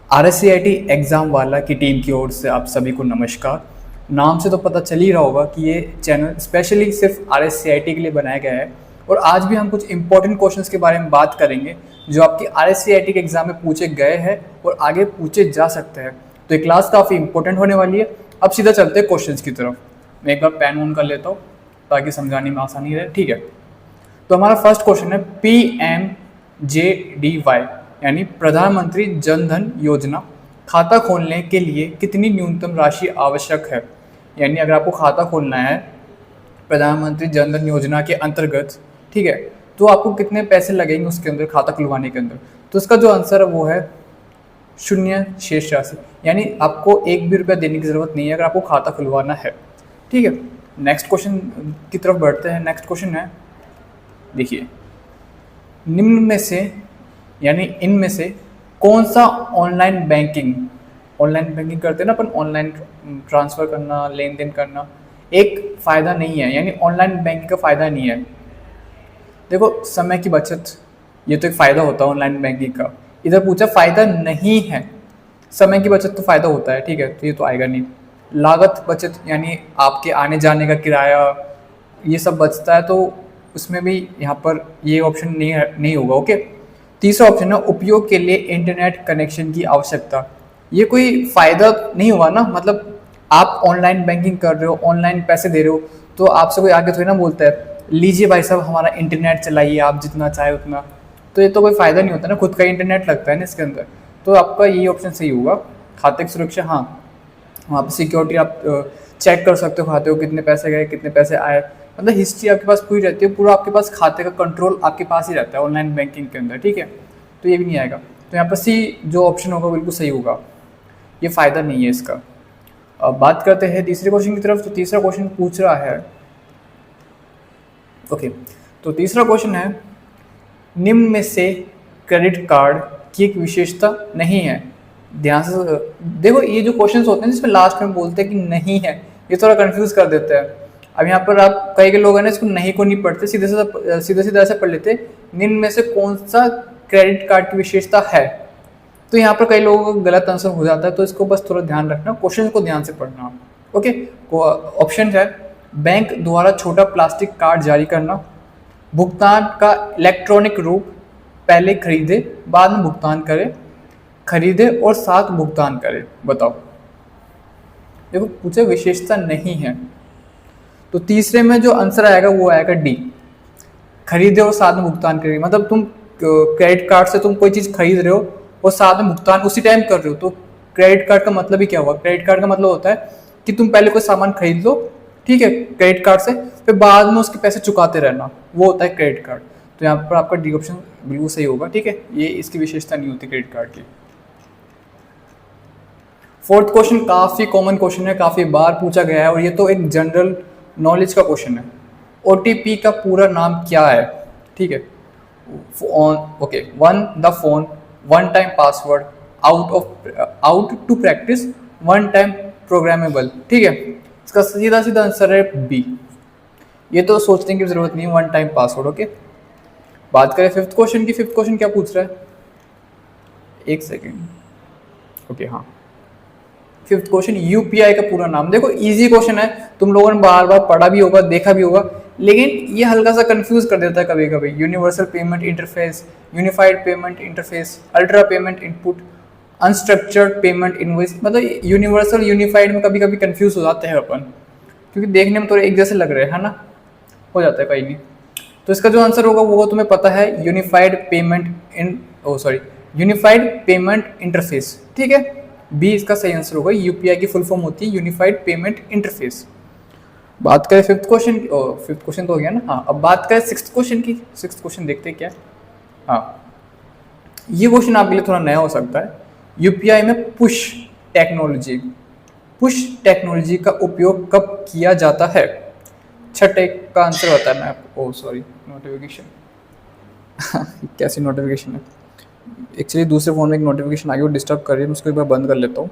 RSCIT exam वाला की team की ओर से आप सभी को नमस्कार। नाम से तो पता चल ही रहा होगा कि ये चैनल स्पेशली सिर्फ RSCIT के लिए बनाया गया है और आज भी हम कुछ इंपॉर्टेंट क्वेश्चंस के बारे में बात करेंगे जो आपकी RSCIT के एग्ज़ाम में पूछे गए हैं और आगे पूछे जा सकते हैं। तो ये क्लास काफ़ी इंपॉर्टेंट होने वाली है। अब सीधा चलते हैं क्वेश्चंस की तरफ। मैं एक बार पेन ऑन कर लेता हूँ ताकि समझाने में आसानी रहे। ठीक है, तो हमारा फर्स्ट क्वेश्चन है PMJDY यानी प्रधानमंत्री जन धन योजना खाता खोलने के लिए कितनी न्यूनतम राशि आवश्यक है। यानी अगर आपको खाता खोलना है प्रधानमंत्री जन धन योजना के अंतर्गत, ठीक है, तो आपको कितने पैसे लगेंगे उसके अंदर खाता खुलवाने के अंदर। तो इसका जो आंसर है वो है शून्य शेष राशि, यानी आपको एक भी रुपया देने की ज़रूरत नहीं है अगर आपको खाता खुलवाना है। ठीक है, नेक्स्ट क्वेश्चन की तरफ बढ़ते हैं। नेक्स्ट क्वेश्चन है, देखिए, निम्न में से यानी इनमें से कौन सा ऑनलाइन बैंकिंग करते हैं ना अपन, ऑनलाइन ट्रांसफ़र करना, लेन देन करना, एक फ़ायदा नहीं है, यानी ऑनलाइन बैंकिंग का फ़ायदा नहीं है। देखो, समय की बचत, ये तो एक फ़ायदा होता है ऑनलाइन बैंकिंग का। इधर पूछा फ़ायदा नहीं है, समय की बचत तो फ़ायदा होता है, ठीक है, तो ये तो आएगा नहीं। लागत बचत यानी आपके आने जाने का किराया, ये सब बचता है, तो उसमें भी यहाँ पर ये ऑप्शन नहीं होगा। ओके, तीसरा ऑप्शन है उपयोग के लिए इंटरनेट कनेक्शन की आवश्यकता। ये कोई फ़ायदा नहीं हुआ ना, मतलब आप ऑनलाइन बैंकिंग कर रहे हो, ऑनलाइन पैसे दे रहे हो, तो आपसे कोई आगे थोड़ी ना बोलता है लीजिए भाई साहब हमारा इंटरनेट चलाइए आप जितना चाहे उतना। तो ये तो कोई फ़ायदा नहीं होता ना, खुद का इंटरनेट लगता है ना इसके अंदर। तो आपका ये ऑप्शन सही होगा। खाते की सुरक्षा, हाँ, वहाँ पर सिक्योरिटी आप चेक कर सकते हो खाते हो कितने पैसे गए कितने पैसे आए, मतलब हिस्ट्री आपके पास पूरी रहती है, पूरा आपके पास खाते का कंट्रोल आपके पास ही रहता है ऑनलाइन बैंकिंग के अंदर। ठीक है, तो ये भी नहीं आएगा। तो यहाँ पर सी जो ऑप्शन होगा बिल्कुल सही होगा, ये फ़ायदा नहीं है इसका। अब बात करते हैं तीसरे क्वेश्चन की तरफ। तो तीसरा क्वेश्चन पूछ रहा है, ओके, तो तीसरा क्वेश्चन है, निम्न में से क्रेडिट कार्ड की एक विशेषता नहीं है। ध्यान से देखो, ये जो क्वेश्चंस होते हैं जिसमें लास्ट में बोलते हैं कि नहीं है, ये थोड़ा कंफ्यूज कर देते हैं। अब यहाँ पर आप कई के लोग हैं ना इसको नहीं को नहीं पढ़ते, सीधे ऐसे पढ़ लेते, निम्न में से कौन सा क्रेडिट कार्ड की विशेषता है। तो यहाँ पर कई लोगों का गलत आंसर हो जाता है, तो इसको बस थोड़ा ध्यान रखना, क्वेश्चन को ध्यान से पढ़ना। ओके, ऑप्शन है बैंक द्वारा छोटा प्लास्टिक कार्ड जारी करना, भुगतान का इलेक्ट्रॉनिक रूप, पहले खरीदे बाद में भुगतान करें, खरीदे और साथ भुगतान करें। बताओ, देखो पूछे विशेषता नहीं है, तो तीसरे में जो आंसर आएगा वो आएगा डी, खरीदे और साथ में भुगतान करें। मतलब तुम क्रेडिट कार्ड से तुम कोई चीज़ खरीद रहे हो और साथ में भुगतान उसी टाइम कर रहे हो, तो क्रेडिट कार्ड का मतलब ही क्या हुआ। क्रेडिट कार्ड का मतलब होता है कि तुम पहले कोई सामान खरीद लो, ठीक है, क्रेडिट कार्ड से, फिर बाद में उसके पैसे चुकाते रहना, वो होता है क्रेडिट कार्ड। तो यहाँ पर आपका डी ऑप्शन बिल्कुल सही होगा। ठीक है, ये इसकी विशेषता नहीं होती क्रेडिट कार्ड की। फोर्थ क्वेश्चन काफ़ी कॉमन क्वेश्चन है, काफ़ी बार पूछा गया है और ये तो एक जनरल नॉलेज का क्वेश्चन है। OTP का पूरा नाम क्या है। ठीक है, okay, the phone, one time password, out to practice, one time programmable. ठीक है, इसका सीधा सीधा आंसर है बी, ये तो सोचने की जरूरत नहीं है, वन टाइम पासवर्ड। ओके, बात करें फिफ्थ क्वेश्चन की। फिफ्थ क्वेश्चन क्या पूछ रहा है, एक सेकेंड, ओके, हाँ, फिफ्थ क्वेश्चन यूपीआई का पूरा नाम। देखो इजी क्वेश्चन है, तुम लोगों ने बार बार पढ़ा भी होगा, देखा भी होगा, लेकिन ये हल्का सा कंफ्यूज कर देता है कभी कभी। Universal payment interface, unified payment interface, ultra payment input, unstructured payment invoice. मतलब यूनिवर्सल यूनिफाइड में कभी कभी कंफ्यूज हो जाते हैं अपन, क्योंकि देखने में थोड़े एक जैसे लग रहे हैं, है ना, हो जाता है कहीं नहीं। तो इसका जो आंसर होगा वो तुम्हें पता है, यूनिफाइड पेमेंट इंटरफेस। ठीक है, बी इसका सही आंसर होगा। यूपीआई की फुल फॉर्म होती है यूनिफाइड पेमेंट इंटरफेस। बात करें फिफ्थ क्वेश्चन तो हो गया ना। हाँ, अब बात करें सिक्स्थ क्वेश्चन की। सिक्स्थ क्वेश्चन देखते हैं क्या। हाँ, ये क्वेश्चन आपके लिए थोड़ा नया हो सकता है। यूपीआई में पुश टेक्नोलॉजी का उपयोग कब किया जाता है। छठे का आंसर होता है, मैं आपको, सॉरी, नोटिफिकेशन कैसी नोटिफिकेशन है, एक्चुअली दूसरे फ़ोन में एक नोटिफिकेशन आ गई, वो डिस्टर्ब कर रही है, मैं उसको एक बार बंद कर लेता हूँ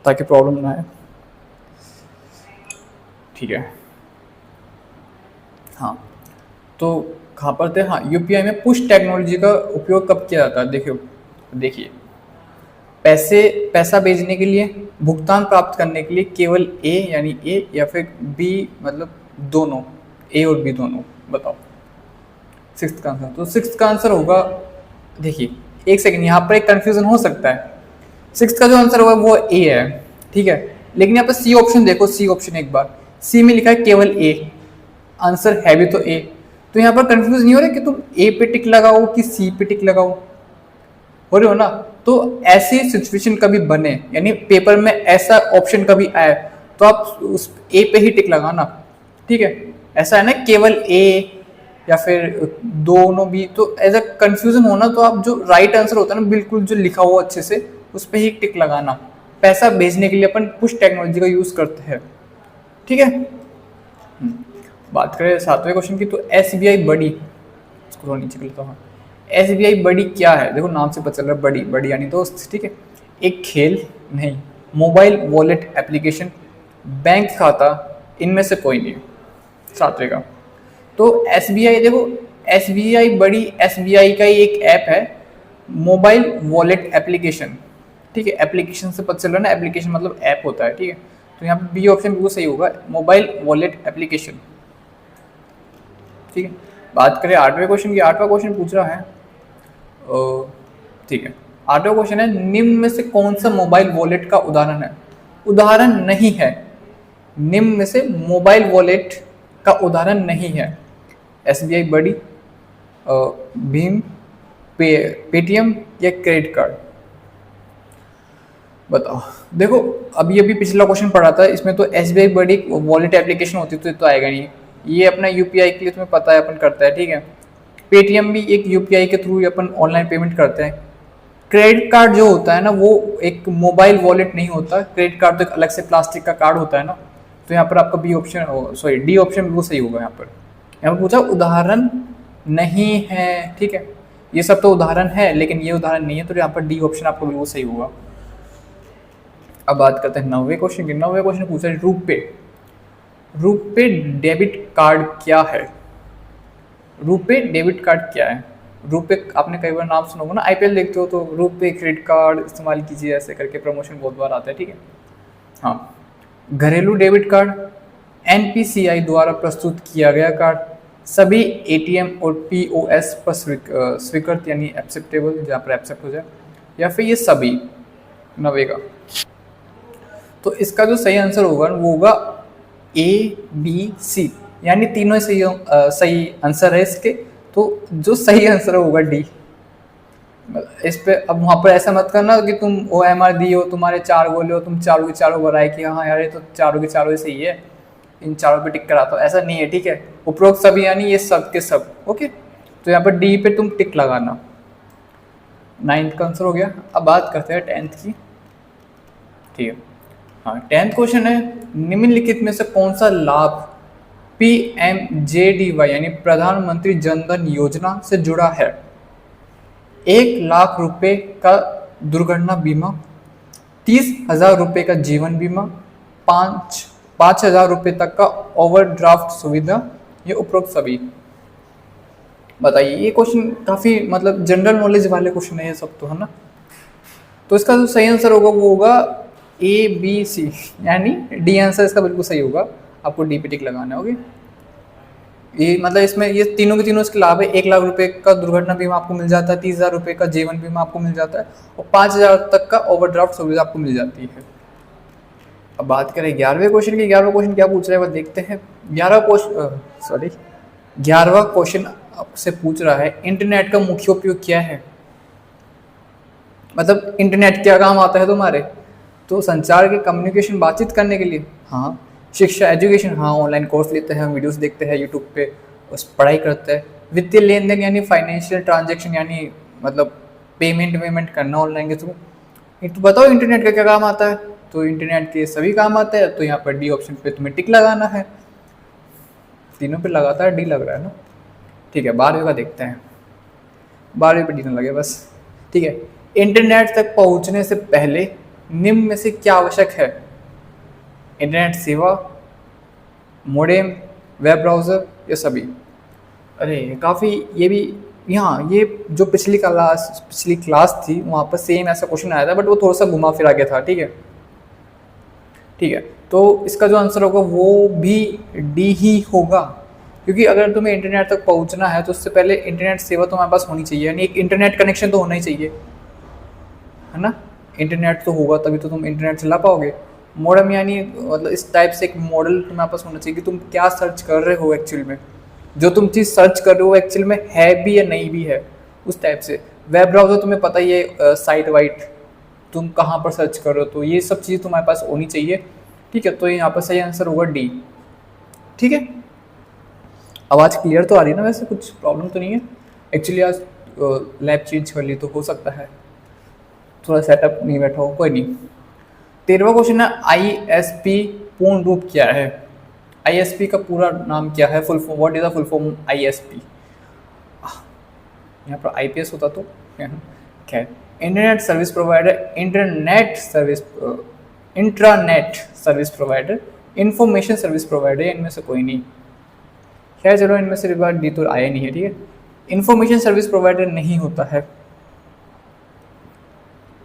ताकि प्रॉब्लम ना आए। ठीक है, हाँ, तो कहाँ पर थे। हाँ, यूपीआई में पुश टेक्नोलॉजी का उपयोग कब किया जाता है। देखिए, पैसा भेजने के लिए, भुगतान प्राप्त करने के लिए केवल ए यानी ए, या फिर बी मतलब दोनों, ए और बी दोनों? बताओ सिक्स्थ का आंसर। तो सिक्स्थ का आंसर होगा, देखिए एक सेकंड, यहाँ पर एक कंफ्यूजन हो सकता है। सिक्स्थ का जो आंसर होगा वो ए है, ठीक है, लेकिन यहाँ पर सी ऑप्शन देखो, सी ऑप्शन एक बार, सी में लिखा है केवल ए, आंसर है भी तो ए, तो यहाँ पर कंफ्यूज नहीं हो रहा कि तुम ए पे टिक लगाओ कि सी पे टिक लगाओ, हो रहे हो ना? तो ऐसी सिचुएशन कभी बने, यानी पेपर में ऐसा ऑप्शन कभी आए, तो आप उस ए पे ही टिक लगाना, ठीक है? ऐसा है ना केवल ए या फिर दोनों भी, तो ऐसा कंफ्यूजन होना, तो आप जो राइट आंसर होता है ना बिल्कुल जो लिखा हुआ अच्छे से, उस पर ही टिक लगाना। पैसा भेजने के लिए अपन पुश टेक्नोलॉजी का यूज करते हैं, ठीक है? बात करें सातवें क्वेश्चन की, तो एसबीआई बड़ी, इसको थोड़ा नीचे कर लेता हूँ। एसबीआई बड़ी क्या है? देखो नाम से पता चल रहा है बड़ी, बड़ी यानी दोस्त, ठीक है? एक खेल नहीं, मोबाइल वॉलेट एप्लीकेशन, बैंक खाता, इनमें से कोई नहीं, सातवें का। तो एसबीआई, देखो एसबीआई बड़ी, एसबीआई का ही एक ऐप है, मोबाइल वॉलेट एप्लीकेशन, ठीक है? एप्लीकेशन से पता चल रहा है ना, एप्लीकेशन मतलब ऐप होता है, ठीक है? तो यहाँ पे बी ऑप्शन बिल्कुल सही होगा, मोबाइल वॉलेट एप्लीकेशन, ठीक है? बात करें आठवें क्वेश्चन की, आठवां क्वेश्चन पूछ रहा है, ठीक है, आठवां क्वेश्चन है, निम्न में से कौन सा मोबाइल वॉलेट का उदाहरण है? उदाहरण नहीं है, निम्न में से मोबाइल वॉलेट का उदाहरण नहीं है। एसबीआई बड़ी, भीम, पेटीएम या क्रेडिट कार्ड? बताओ। देखो अभी अभी पिछला क्वेश्चन पढ़ा था, इसमें तो एसबीआई बड़ी वॉलेट एप्लीकेशन होती तो आएगा नहीं, ये अपना यूपीआई के लिए तुम्हें पता है अपन करता है, ठीक है? पेटीएम भी एक यूपीआई के थ्रू अपन ऑनलाइन पेमेंट करते हैं। क्रेडिट कार्ड जो होता है ना वो एक मोबाइल वॉलेट नहीं होता, क्रेडिट कार्ड तो एक अलग से प्लास्टिक का कार्ड होता है ना। तो यहाँ पर आपका B option, sorry D option बिल्कुल सही होगा। यहाँ पर पूछा उदाहरण नहीं है, ठीक है? ये सब तो उदाहरण है लेकिन ये उदाहरण नहीं है, तो यहाँ पर डी ऑप्शन आपको बिल्कुल सही होगा। अब बात करते हैं नौवें क्वेश्चन की। नौवें क्वेश्चन पूछा है रुपे, रुपे डेबिट कार्ड क्या है? रुपे डेबिट कार्ड क्या है? रुपे आपने कई बार नाम सुना होगा ना, आईपीएल देखते हो तो रुपे क्रेडिट कार्ड इस्तेमाल कीजिए ऐसे करके प्रमोशन बहुत बार आता है, ठीक है? हाँ, घरेलू डेबिट कार्ड, एनपीसीआई द्वारा प्रस्तुत किया गया कार्ड, सभी एटीएम और पीओएस पर स्वीकृत यानी एक्सेप्टेबल, जहाँ पर एक्सेप्ट हो जाए, या फिर ये सभी? नवे का। तो इसका जो सही आंसर होगा वो होगा ए बी सी, यानी तीनों सही सही आंसर है इसके। तो जो सही आंसर होगा डी। इस पे अब वहाँ पर ऐसा मत करना कि तुम OMR दी हो, तुम्हारे 4 गोले हो, तुम चारों के चारों बनाए कि हाँ यार ये तो चारों के चारों सही है, इन चारों पे टिक कराता हो, ऐसा नहीं है, ठीक है? उपरोक्त सभी यानी ये सब के सब, ओके? तो यहाँ पर डी पे तुम टिक लगाना। 9th का आंसर हो गया। अब बात करते हैं 10th की, ठीक है? हाँ, 10th क्वेश्चन है, निम्नलिखित में से कौन सा लाभ PMJDY यानी प्रधानमंत्री जन धन योजना से जुड़ा है? 1,00,000 रुपए का दुर्घटना बीमा, 30,000 रुपए का जीवन बीमा, 5,000 रुपए तक का ओवरड्राफ्ट सुविधा, ये उपरोक्त सभी? बताइए। ये क्वेश्चन काफी मतलब जनरल नॉलेज वाले क्वेश्चन है ये सब तो, है ना? तो इसका जो सही आंसर होगा वो होगा ABC, यानी डी आंसर इसका बिल्कुल सही होगा। आपको डी पे टिक लगाना है, ओके? ये मतलब इसमें ये तीनों के तीनों इसके लाभ है। 1,00,000 रुपए का दुर्घटना बीमा आपको मिल जाता है, 30,000 रुपए का जीवन बीमा आपको मिल जाता है, और 5,000 तक का ओवरड्राफ्ट सुविधा आपको मिल जाती है। अब बात करें 11वें क्वेश्चन की। 11वां क्वेश्चन क्या पूछ रहा है वो देखते हैं। 11वां क्वेश्चन आपसे पूछ रहा है, इंटरनेट का मुख्य उपयोग क्या है? मतलब इंटरनेट क्या काम आता है तुम्हारे? तो संचार के, कम्युनिकेशन, बातचीत करने के लिए, हाँ। शिक्षा, एजुकेशन, हाँ, ऑनलाइन कोर्स लेते हैं, वीडियोस देखते हैं यूट्यूब पे, उस पढ़ाई करते हैं। वित्तीय लेन देन यानी फाइनेंशियल ट्रांजैक्शन, यानी मतलब पेमेंट करना ऑनलाइन के थ्रू। तो बताओ इंटरनेट का क्या काम आता है? तो इंटरनेट के सभी काम आते हैं। तो यहाँ पर डी ऑप्शन पे तुम्हें टिक लगाना है। तीनों पे लगाता है, डी लग रहा है ना, ठीक है? 12वें का देखते हैं। 12वें पे डी न लगे बस, ठीक है? इंटरनेट तक पहुँचने से पहले निम्न में से क्या आवश्यक है? इंटरनेट सेवा, मोडेम, वेब ब्राउज़र, ये सभी? अरे काफ़ी ये भी यहाँ ये जो पिछली क्लास थी वहाँ पर सेम ऐसा क्वेश्चन आया था, बट वो थोड़ा सा घुमा फिरा के था। ठीक है, ठीक है। तो इसका जो आंसर होगा वो भी डी ही होगा, क्योंकि अगर तुम्हें इंटरनेट तक पहुंचना है तो उससे पहले इंटरनेट सेवा तुम्हारे पास होनी चाहिए, यानी एक इंटरनेट कनेक्शन तो होना ही चाहिए, है ना। इंटरनेट तो होगा तभी तो तुम इंटरनेट चला पाओगे। मॉडम यानी मतलब इस टाइप से एक मॉडल तुम्हारे पास होना चाहिए कि तुम क्या सर्च कर रहे हो एक्चुअल में, जो तुम चीज़ सर्च कर रहे हो एक्चुअल में है भी या नहीं भी है, उस टाइप से। वेब ब्राउज़र तुम्हें पता ही है, साइट वाइट तुम कहाँ पर सर्च कर रहे हो, तो ये सब चीज़ तुम्हारे पास होनी चाहिए। ठीक है, तो यहाँ पर सही आंसर होगा डी। ठीक है, आवाज़ क्लियर तो आ रही है ना, वैसे कुछ प्रॉब्लम तो नहीं है। एक्चुअली आज लैब चेंज कर ली तो हो सकता है थोड़ा सेटअप नहीं बैठा हो, कोई नहीं। 13वां क्वेश्चन है आईएसपी पूर्ण रूप क्या है। आईएसपी का पूरा नाम क्या है, full form, what is the full form ISP. यहाँ पर आईपीएस होता तो खैर। Internet service provider, intranet service provider, information service provider, इनमें से कोई नहीं। खैर चलो, इनमें से रिवार्ड डी तो आया नहीं है। ठीक है, इंफॉर्मेशन सर्विस प्रोवाइडर नहीं होता है।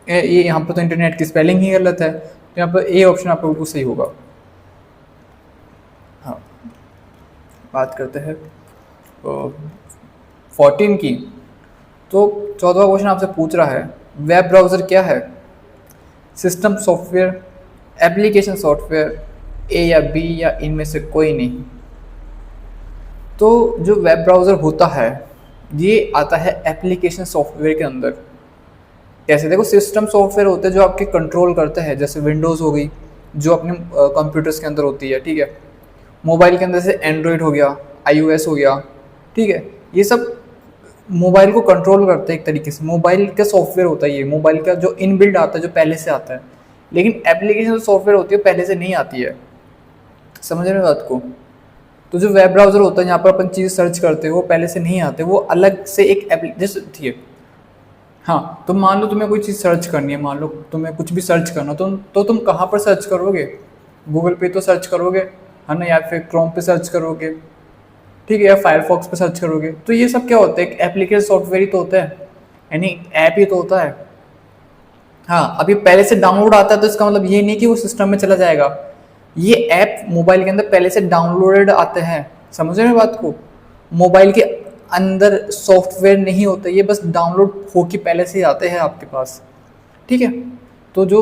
ये यहाँ पर तो इंटरनेट की स्पेलिंग ही गलत है, तो यहाँ पर ए ऑप्शन आपका बिल्कुल सही होगा। हाँ, बात करते हैं 14 की। तो 14वां क्वेश्चन आपसे पूछ रहा है वेब ब्राउज़र क्या है। सिस्टम सॉफ्टवेयर, एप्लीकेशन सॉफ्टवेयर, ए या बी या इनमें से कोई नहीं। तो जो वेब ब्राउज़र होता है ये आता है एप्लीकेशन सॉफ्टवेयर के अंदर। कैसे, देखो सिस्टम सॉफ्टवेयर होते हैं जो आपके कंट्रोल करते हैं, जैसे विंडोज़ हो गई जो अपने कंप्यूटर्स के अंदर होती है। ठीक है, मोबाइल के अंदर से एंड्रॉयड हो गया, आईओएस हो गया। ठीक है, ये सब मोबाइल को कंट्रोल करते हैं एक तरीके से। मोबाइल का सॉफ्टवेयर होता है ये, मोबाइल का जो इनबिल्ड आता है, जो पहले से आता है। लेकिन एप्लीकेशन सॉफ्टवेयर होती है पहले से नहीं आती है, समझ रहे हो बात को। तो जो वेब ब्राउज़र होता है जहाँ पर अपन चीज़ सर्च करते हो वो पहले से नहीं आते, वो अलग से एक जैसे ठीक है। हाँ, तो मान लो तुम्हें कोई चीज़ सर्च करनी है, मान लो तुम्हें कुछ भी सर्च करना, तो तुम कहाँ पर सर्च करोगे। गूगल पे तो सर्च करोगे, है ना, या फिर क्रोम पे सर्च करोगे। ठीक है, या फायरफॉक्स पे सर्च करोगे। तो ये सब क्या होता है, एक एप्लीकेशन सॉफ्टवेयर ही तो होता है, यानी ऐप ही तो होता है। हाँ, अभी पहले से डाउनलोड आता है तो इसका मतलब ये नहीं कि वो सिस्टम में चला जाएगा। ये ऐप मोबाइल के अंदर पहले से डाउनलोडेड आते हैं, समझ रहे हो बात को। मोबाइल के अंदर सॉफ्टवेयर नहीं होता, ये बस डाउनलोड हो के पहले से ही आते हैं आपके पास। ठीक है, तो जो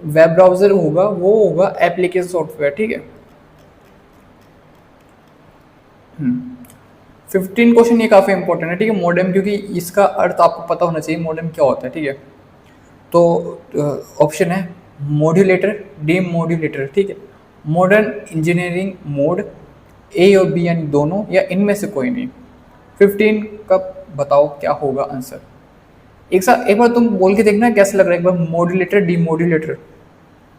वेब ब्राउज़र होगा वो होगा एप्लीकेशन सॉफ्टवेयर। ठीक है। 15 क्वेश्चन ये काफ़ी इंपॉर्टेंट है। ठीक है, मॉडेम, क्योंकि इसका अर्थ आपको पता होना चाहिए मॉडेम क्या होता है। ठीक है, तो ऑप्शन है मॉड्यूलेटर, डीमॉड्यूलेटर। ठीक है, मॉडर्न इंजीनियरिंग मोड, ए और बी यानी दोनों, या इनमें से कोई नहीं। 15 का बताओ क्या होगा आंसर। एक बार तुम बोल के देखना कैसा लग रहा है। एक बार मॉड्यूलेटर, डीमॉड्यूलेटर,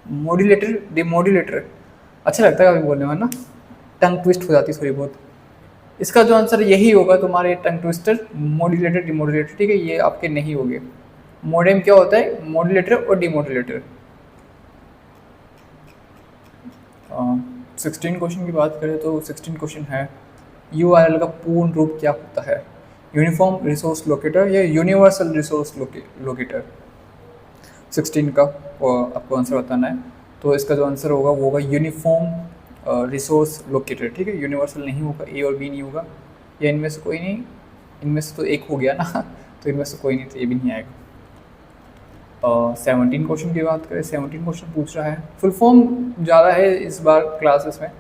मॉड्यूलेटर, डीमॉड्यूलेटर, अच्छा लगता है कभी बोलने में ना, टंग ट्विस्ट हो जाती है थोड़ी बहुत। इसका जो आंसर यही होगा तुम्हारे टंग ट्विस्टर, मॉड्यूलेटर, डीमॉड्यूलेटर। ठीक है, ये आपके नहीं होंगे। मॉडेम क्या होता है, मॉड्यूलेटर और डीमॉड्यूलेटर। 16 क्वेश्चन की बात करें तो 16 क्वेश्चन है यूआरएल का पूर्ण रूप क्या होता है। यूनिफॉर्म रिसोर्स लोकेटर या यूनिवर्सल रिसोर्स लोकेटर। 16 का आपको आंसर बताना है, तो इसका जो आंसर होगा वो होगा यूनिफॉर्म रिसोर्स लोकेटर। ठीक है, यूनिवर्सल नहीं होगा, ए और बी नहीं होगा, या इनमें से कोई नहीं। इनमें से तो एक हो गया ना, तो इनमें से कोई नहीं, तो ये भी नहीं आएगा। 17 क्वेश्चन की बात करें, 17 क्वेश्चन पूछ रहा है, फुल फॉर्म ज़्यादा है इस बार क्लासेस में,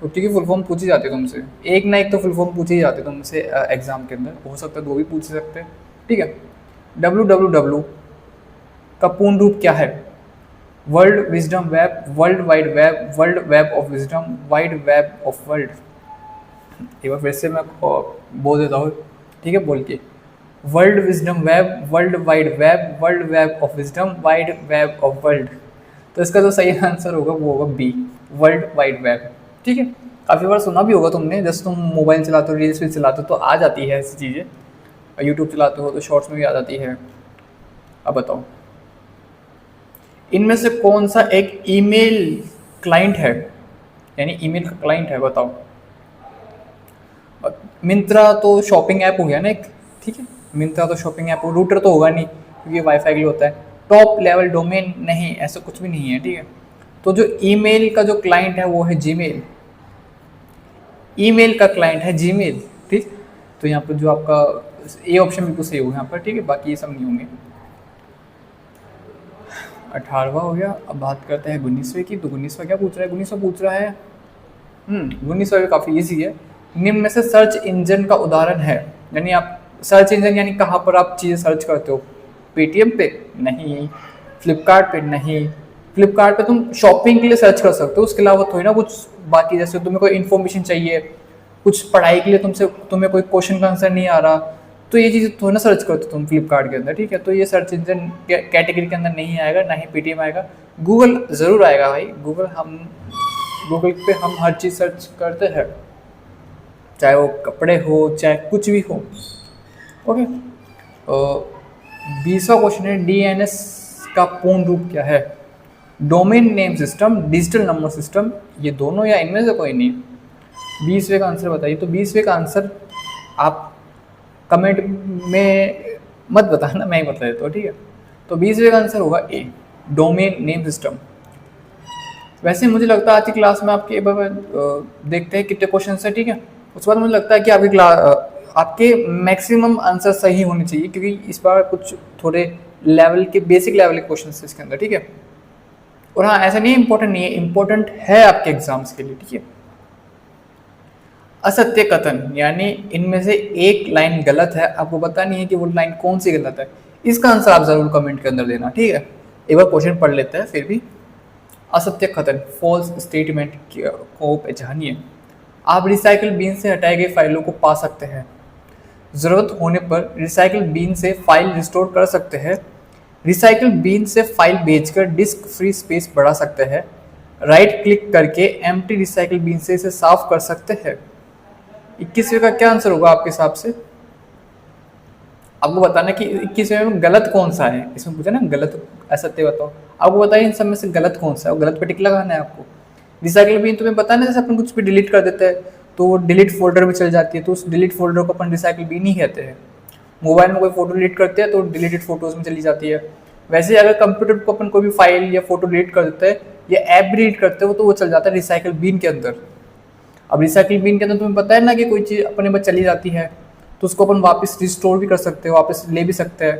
क्योंकि फुल फॉर्म पूछी जाती है तुमसे, एक ना एक तो फुल फॉर्म पूछी जाती है तुमसे एग्जाम के अंदर, हो सकता है दो भी पूछ सकते हैं। ठीक है, www का पूर्ण रूप क्या है। World wisdom web, world wide web, world web of wisdom, wide web of world. एक बार फिर से मैं बोल देता हूँ, ठीक है, बोल के, world wisdom web, world wide web, world web of wisdom, wide web of world. तो इसका जो सही आंसर होगा वो होगा बी, वर्ल्ड वाइड वेब। ठीक है, काफ़ी बार सुना भी होगा तुमने, जैसे तुम मोबाइल चलाते हो, रील्स भी चलाते हो तो आ जाती है ऐसी चीज़ें, यूट्यूब चलाते हो तो शॉर्ट्स में भी आ जाती है। अब बताओ इनमें से कौन सा एक ईमेल क्लाइंट है, यानी ईमेल का क्लाइंट है, बताओ। मिंत्रा तो शॉपिंग ऐप हो गया ना एक, ठीक है। मिंत्रा तो शॉपिंग ऐप, रूटर तो होगा नहीं क्योंकि वाईफाई के लिए होता है। टॉप लेवल डोमेन नहीं, ऐसा कुछ भी नहीं है, ठीक है। तो जो ईमेल का जो क्लाइंट है वो है जीमेल, ईमेल का क्लाइंट है जीमेल, ठीक। तो यहाँ पर जो आपका ए ऑप्शन बिल्कुल सही होगा यहाँ पर, ठीक है, बाकी ये सब नहीं होंगे। 18वां हो गया। अब बात करते हैं 19वें की। तो 19वां क्या पूछ रहा है? 19वां पूछ रहा है 19वां भी काफ़ी ईजी है। निम्न में से सर्च इंजन का उदाहरण है, यानी आप सर्च इंजन यानी कहाँ पर आप चीज़ें सर्च करते हो? पेटीएम पे नहीं, फ्लिपकार्ट पे नहीं। फ्लिपकार्ट पे तुम शॉपिंग के लिए सर्च कर सकते हो, उसके अलावा थोड़ी ना कुछ बाकी, जैसे तुम्हें कोई इन्फॉर्मेशन चाहिए, कुछ पढ़ाई के लिए तुम्हें कोई क्वेश्चन का आंसर नहीं आ रहा, तो ये चीज़ थोड़ी ना सर्च करते हो तुम फ्लिपकार्ट के अंदर, ठीक है। तो ये सर्च इंजन कैटेगरी के अंदर नहीं आएगा, ना ही पेटीएम आएगा। गूगल ज़रूर आएगा भाई, गूगल पे हम हर चीज़ सर्च करते हैं, चाहे वो कपड़े हो चाहे कुछ भी हो। ओके। 20वां क्वेश्चन है, डीएनएस का पूर्ण रूप क्या है? Domain name system, digital number system, ये दोनों या इनमें से कोई नहीं। 20वें का आंसर बताइए। तो 20वें का आंसर आप कमेंट में मत बताना, मैं ही बता देता हूँ, ठीक है। तो 20वें का आंसर होगा ए, डोमेन नेम सिस्टम। वैसे मुझे लगता है आज की क्लास में आपके देखते हैं कितने क्वेश्चन है, ठीक है। उसके बाद मुझे लगता है कि आपके मैक्सिमम आंसर सही होने चाहिए, क्योंकि इस बार कुछ थोड़े लेवल के, बेसिक लेवल के क्वेश्चन है इसके अंदर, ठीक है। और हाँ, ऐसा नहीं है इंपॉर्टेंट नहीं है, इंपॉर्टेंट है आपके एग्जाम्स के लिए, ठीक है। असत्य कथन, यानी इनमें से एक लाइन गलत है, आपको पता नहीं है कि वो लाइन कौन सी गलत है, इसका आंसर आप जरूर कमेंट के अंदर देना, ठीक है। एक बार क्वेश्चन पढ़ लेते हैं फिर भी। असत्य कथन, फॉल्स स्टेटमेंट को पहचानिए। आप रिसाइकिल बिन से हटाई गई फाइलों को पा सकते हैं। ज़रूरत होने पर रिसाइकिल बिन से फाइल रिस्टोर कर सकते हैं। रिसाइकिल बिन से फाइल भेजकर डिस्क फ्री स्पेस बढ़ा सकते हैं। राइट क्लिक करके एम्प्टी रिसाइकिल बिन से इसे साफ कर सकते हैं। 21वें का क्या आंसर होगा आपके हिसाब से? आपको बताना कि 21वें में गलत कौन सा है, इसमें पूछा ना गलत असत्य बताओ, आपको बताइए इन सब में से गलत कौन सा है, और गलत पे टिक लगाना है आपको। रिसाइकिल बिन तुम्हें पता है ना, जैसे अपन कुछ भी डिलीट कर देते हैं तो वो डिलीट फोल्डर में चल जाती है, तो उस डिलीट फोल्डर को अपन रिसाइकिल बिन ही कहते हैं। मोबाइल में कोई फोटो डिलीट करते हैं तो डिलीटेड फोटोज में चली जाती है। वैसे अगर कंप्यूटर को अपन कोई भी फाइल या फोटो डिलीट कर देते हैं या ऐप डिलीट करते हो तो वो चल जाता है रिसाइकिल बिन के अंदर। अब रिसाइकिल बिन के अंदर तुम्हें पता है ना कि कोई चीज़ अपने पास चली जाती है तो उसको अपन वापस रिस्टोर भी कर सकते हो, वापस ले भी सकते हैं।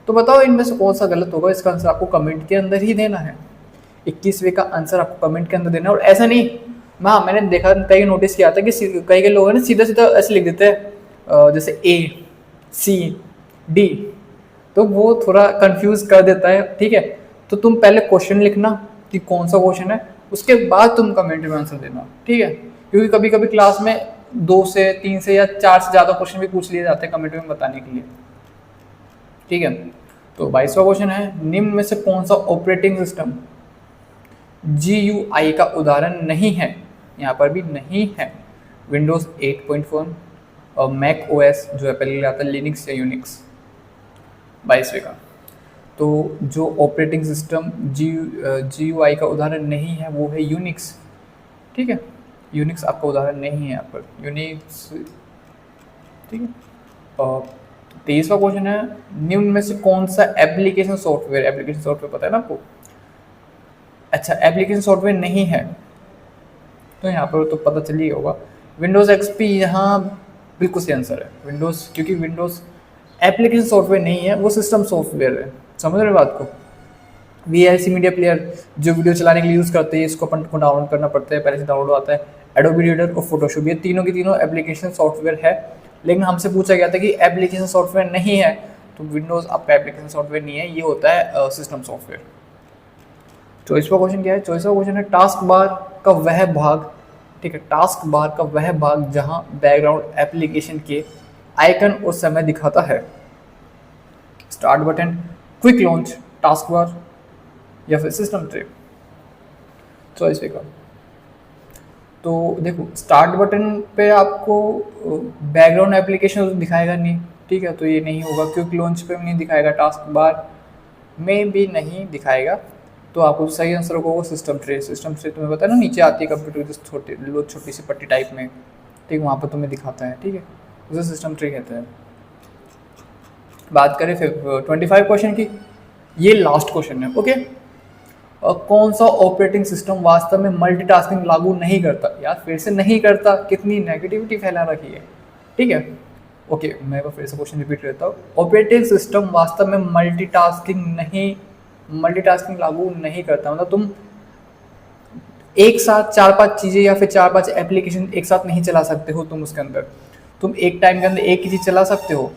तो बताओ इनमें से कौन सा गलत होगा, इसका आंसर आपको कमेंट के अंदर ही देना है। 21वें का आंसर आपको कमेंट के अंदर देना है। और ऐसा नहीं, हाँ मैंने देखा, कई नोटिस किया था कि कई लोग हैं ना सीधा सीधा ऐसे लिख देते हैं जैसे ACD, तो वो थोड़ा कंफ्यूज कर देता है, ठीक है। तो तुम पहले क्वेश्चन लिखना कि कौन सा क्वेश्चन है, उसके बाद तुम कमेंट में आंसर देना, ठीक है। क्योंकि कभी कभी क्लास में 2 से 3 से या 4 से ज़्यादा क्वेश्चन भी पूछ लिए जाते हैं कमेंट में बताने के लिए, ठीक है। तो 22वां क्वेश्चन है, निम्न में से कौन सा ऑपरेटिंग सिस्टम GUI का उदाहरण नहीं है? यहाँ पर भी नहीं है। विंडोज 8.1 और मैक OS जो एप्पल के लिए आता है, लिनक्स या यूनिक्स। 22वें का, तो जो ऑपरेटिंग सिस्टम GUI का उदाहरण नहीं है वो है यूनिक्स, ठीक है। यूनिक्स आपका उदाहरण नहीं है यहाँ पर, यूनिक्स, ठीक है। और 23वां क्वेश्चन है, निम्न में से कौन सा एप्लीकेशन सॉफ्टवेयर पता है ना आपको? अच्छा, एप्लीकेशन सॉफ्टवेयर नहीं है तो यहाँ पर तो पता चल ही होगा। विंडोज़ XP यहाँ बिल्कुल सही आंसर है, विंडोज़, क्योंकि विंडोज़ एप्लीकेशन सॉफ्टवेयर नहीं है, वो सिस्टम सॉफ्टवेयर है। समझ रहे बात को? VLC मीडिया प्लेयर जो वीडियो चलाने के लिए यूज़ करते हैं, इसको अपन को डाउनलोड करना पड़ता है, पहले से डाउनलोड आता है। एडोबी रीडर और फोटोशॉप, ये तीनों की तीनों एप्लीकेशन सॉफ्टवेयर है। लेकिन हमसे पूछा गया था कि एप्लीकेशन सॉफ्टवेयर नहीं है, तो विंडोज़ आपका एप्लीकेशन सॉफ्टवेयर नहीं है, ये होता है सिस्टम सॉफ्टवेयर। 24वां क्वेश्चन क्या है? 24वां क्वेश्चन है, टास्क बार का वह भाग, ठीक है, टास्क बार का वह भाग जहां बैकग्राउंड एप्लीकेशन के आइकन और समय दिखाता है। Start button, quick launch, task bar या फिर सिस्टम ट्रे। 24वें का, तो देखो स्टार्ट बटन पे आपको बैकग्राउंड एप्लीकेशन दिखाएगा नहीं, ठीक है, तो ये नहीं होगा। क्विक लॉन्च पे भी नहीं दिखाएगा, टास्क बार में भी नहीं दिखाएगा। तो आपको सही आंसर होगा सिस्टम ट्रे। सिस्टम ट्रे तुम्हें पता है ना, नीचे आती है कंप्यूटर की छोटी सी पट्टी टाइप में, ठीक, वहाँ पर तुम्हें दिखाता है, ठीक है, उसे सिस्टम ट्रे कहते हैं। बात करें फिर 25 क्वेश्चन की, ये लास्ट क्वेश्चन है। ओके, कौन सा ऑपरेटिंग सिस्टम वास्तव में मल्टीटास्किंग लागू नहीं करता? यार फिर से नहीं करता, कितनी नेगेटिविटी फैला रखी है। ठीक है, ओके मैं फिर से क्वेश्चन रिपीट करता हूँ। ऑपरेटिंग सिस्टम वास्तव में मल्टीटास्किंग लागू नहीं करता, मतलब तुम एक साथ 4-5 चीज़ें या फिर 4-5 एप्लीकेशन एक साथ नहीं चला सकते हो तुम उसके अंदर। तुम एक टाइम के अंदर एक ही चीज़ चला सकते हो।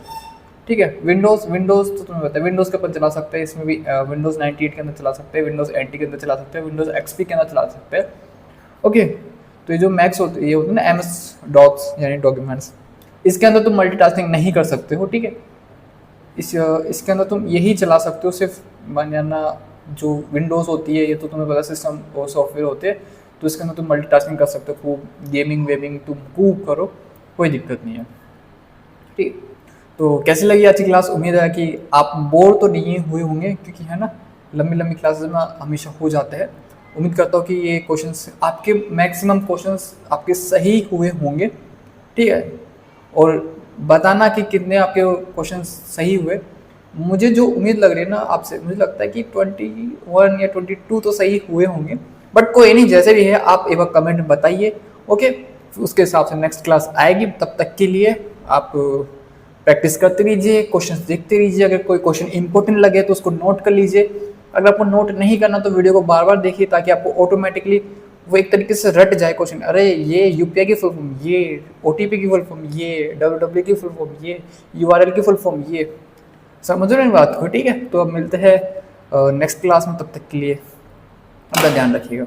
ठीक है, विंडोज़ तो तुम्हें पता है विंडोज़ के ऊपर चला सकते हैं, इसमें भी विंडोज़ 98 के अंदर चला सकते हैं, विंडोज़ 80 के अंदर चला सकते हैं, विंडोज़ XP के अंदर चला सकते हैं। ओके, तो ये जो मैक्स होते ये होते हैं ना MS डॉक्स यानी डॉक्यूमेंट्स, इसके अंदर तुम मल्टीटास्किंग नहीं कर सकते हो। ठीक है, इसके अंदर तुम यही चला सकते हो सिर्फ बनाना जो विंडोज़ होती है, ये तो तुम्हें पता सिस्टम और सॉफ्टवेयर होते हैं, तो इसके अंदर तुम मल्टीटास्किंग कर सकते हो, खूब गेमिंग वेमिंग तुम खूब करो, कोई दिक्कत नहीं है। ठीक, तो कैसी लगी आज की क्लास? उम्मीद है कि आप बोर तो नहीं हुए होंगे, क्योंकि है ना लंबी लंबी क्लासेस में हमेशा हो जाते हैं। उम्मीद करता हूँ कि ये क्वेश्चंस आपके मैक्सिमम क्वेश्चंस आपके सही हुए होंगे। ठीक है, और बताना कि कितने आपके क्वेश्चंस सही हुए। मुझे जो उम्मीद लग रही है ना आपसे, मुझे लगता है कि 21 या 22 तो सही हुए होंगे, बट कोई नहीं, जैसे भी है आप एक बार कमेंट में बताइए। ओके, उसके हिसाब से नेक्स्ट क्लास आएगी, तब तक के लिए आप प्रैक्टिस करते रहिए, क्वेश्चंस देखते रहिए। अगर कोई क्वेश्चन इंपॉर्टेंट लगे तो उसको नोट कर लीजिए। अगर आपको नोट नहीं करना तो वीडियो को बार बार देखिए, ताकि आपको ऑटोमेटिकली वो एक तरीके से रट जाए क्वेश्चन। अरे ये UPI की फुल फॉर्म, ये OTP की फुल फॉर्म, ये WWW की फुल फॉर्म, ये URL की फुल फॉर्म, ये समझ रहे हैं बात को। ठीक है, तो अब मिलते हैं नेक्स्ट क्लास में, तब तक के लिए अपना ध्यान रखिएगा।